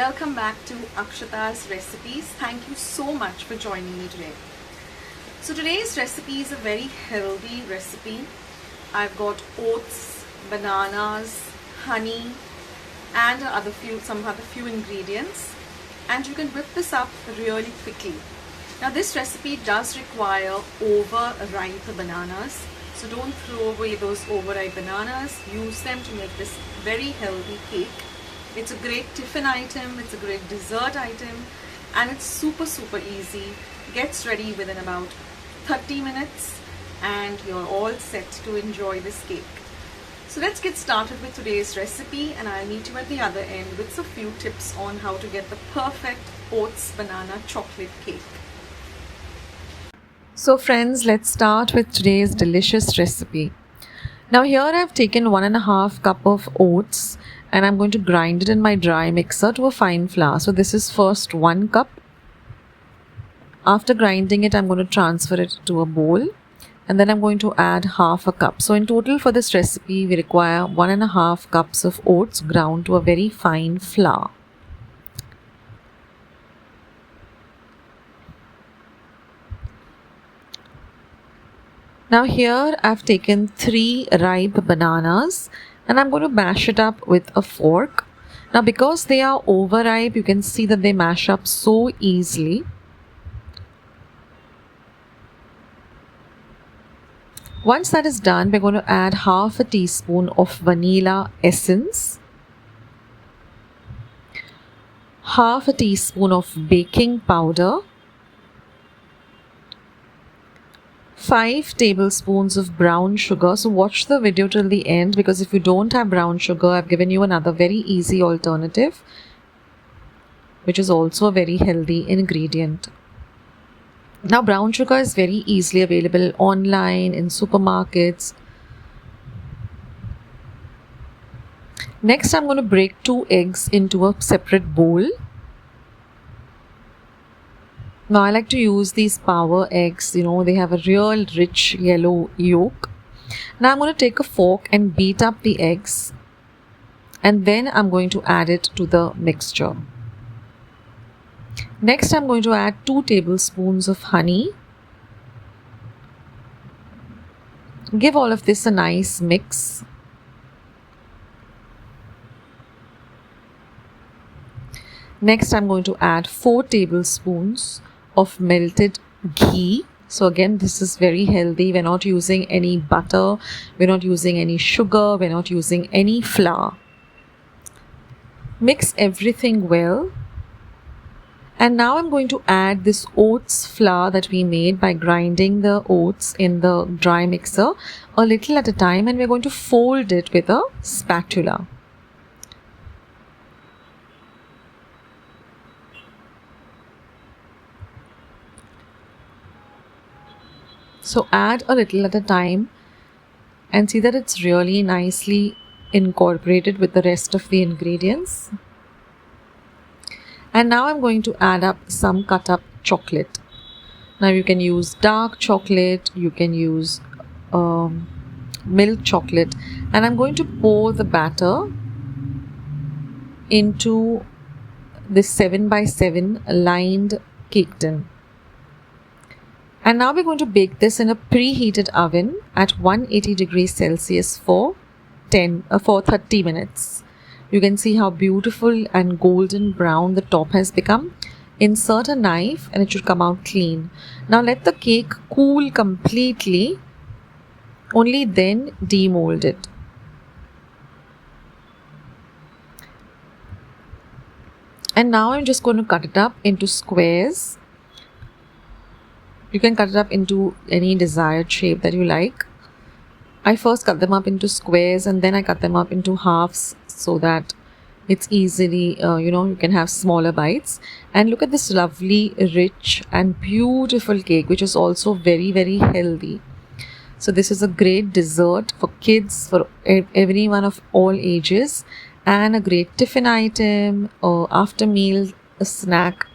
welcome back to Akshata's Recipes. Thank you so much for joining me today. So today's recipe is a very healthy recipe. I've got oats, bananas, honey and some other few ingredients, and you can whip this up really quickly. Now this recipe does require overripe bananas, so don't throw away those overripe bananas. Use them to make this very healthy cake. It's a great tiffin item, it's a great dessert item, and it's super easy. Gets ready within about 30 minutes and you're all set to enjoy this cake. So let's get started with today's recipe, and I'll meet you at the other end with a few tips on how to get the perfect oats banana chocolate cake. So friends, let's start with today's delicious recipe. Now here I've taken 1.5 cup of oats and I'm going to grind it in my dry mixer to a fine flour. So this is first 1 cup. After grinding it, I'm going to transfer it to a bowl, and then I'm going to add 1/2 cup. So in total for this recipe, we require 1.5 cups of oats ground to a very fine flour. Now here I've taken 3 ripe bananas and I'm going to mash it up with a fork. Now because they are overripe, you can see that they mash up so easily. Once that is done, we're going to add 1/2 teaspoon of vanilla essence, 1/2 teaspoon of baking powder, 5 tablespoons of brown sugar. So watch the video till the end, because if you don't have brown sugar, I've given you another very easy alternative, which is also a very healthy ingredient. Now brown sugar is very easily available online, in supermarkets. Next I'm going to break 2 eggs into a separate bowl. Now I like to use these power eggs, they have a real rich yellow yolk. Now I'm going to take a fork and beat up the eggs, and then I'm going to add it to the mixture. Next I'm going to add 2 tablespoons of honey. Give all of this a nice mix. Next I'm going to add 4 tablespoons of melted ghee. So again, this is very healthy. We're not using any butter, we're not using any sugar, we're not using any flour. Mix everything well. And now I'm going to add this oats flour that we made by grinding the oats in the dry mixer a little at a time, and we're going to fold it with a spatula. So add a little at a time and see that it's really nicely incorporated with the rest of the ingredients. And now I'm going to add up some cut up chocolate. Now you can use dark chocolate, you can use milk chocolate, and I'm going to pour the batter into this 7x7 lined cake tin. And now we're going to bake this in a preheated oven at 180 degrees Celsius for 30 minutes. You can see how beautiful and golden brown the top has become. Insert a knife and it should come out clean. Now let the cake cool completely. Only then demold it. And now I'm just going to cut it up into squares. You can cut it up into any desired shape that you like. I first cut them up into squares and then I cut them up into halves so that it's easily, you can have smaller bites. And look at this lovely, rich and beautiful cake, which is also very healthy. So this is a great dessert for kids, for everyone of all ages, and a great tiffin item or after meal snack.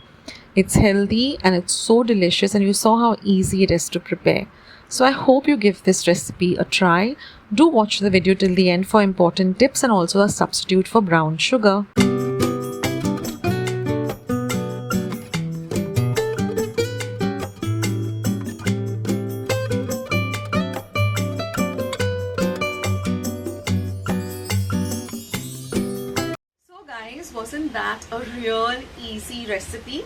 It's healthy and it's so delicious, and you saw how easy it is to prepare. So I hope you give this recipe a try. Do watch the video till the end for important tips and also a substitute for brown sugar. at a real easy recipe.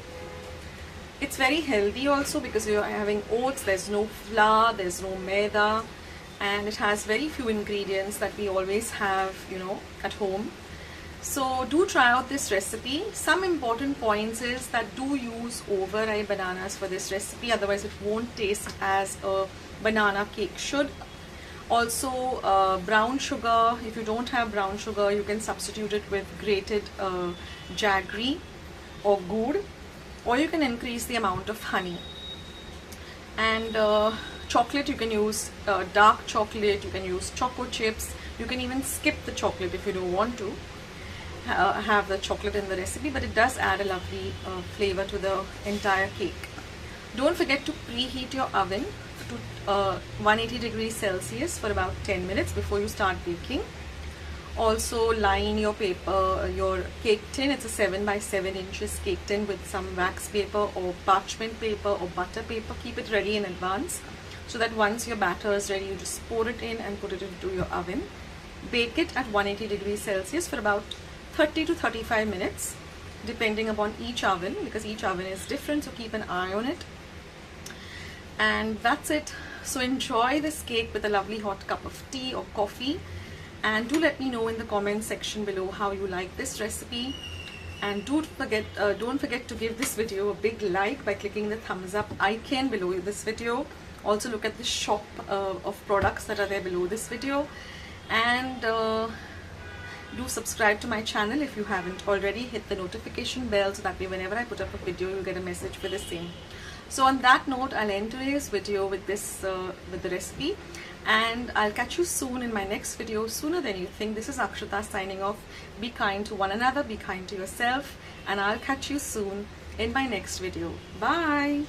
It's very healthy also because you're having oats, there's no flour, there's no maida, and it has very few ingredients that we always have, at home. So do try out this recipe. Some important points is that do use overripe bananas for this recipe, otherwise it won't taste as a banana cake should. Also brown sugar, if you don't have brown sugar, you can substitute it with grated jaggery or gur, or you can increase the amount of honey. And chocolate, you can use dark chocolate, you can use choco chips, you can even skip the chocolate if you don't want to have the chocolate in the recipe, but it does add a lovely flavor to the entire cake. Don't forget to preheat your oven to 180 degrees Celsius for about 10 minutes before you start baking. Also line your cake tin. It's a 7 by 7 inches cake tin with some wax paper or parchment paper or butter paper. Keep it ready in advance so that once your batter is ready, you just pour it in and put it into your oven. Bake it at 180 degrees Celsius for about 30 to 35 minutes depending upon each oven, because each oven is different, so keep an eye on it. And that's it. So enjoy this cake with a lovely hot cup of tea or coffee, and do let me know in the comment section below how you like this recipe. And don't forget to give this video a big like by clicking the thumbs up icon below this video. Also look at the shop of products that are there below this video, and do subscribe to my channel if you haven't already. Hit the notification bell so that way whenever I put up a video you'll get a message for the same. So on that note, I'll end today's video with this with the recipe, and I'll catch you soon in my next video, sooner than you think. This is Akshata signing off. Be kind to one another, be kind to yourself, and I'll catch you soon in my next video. Bye.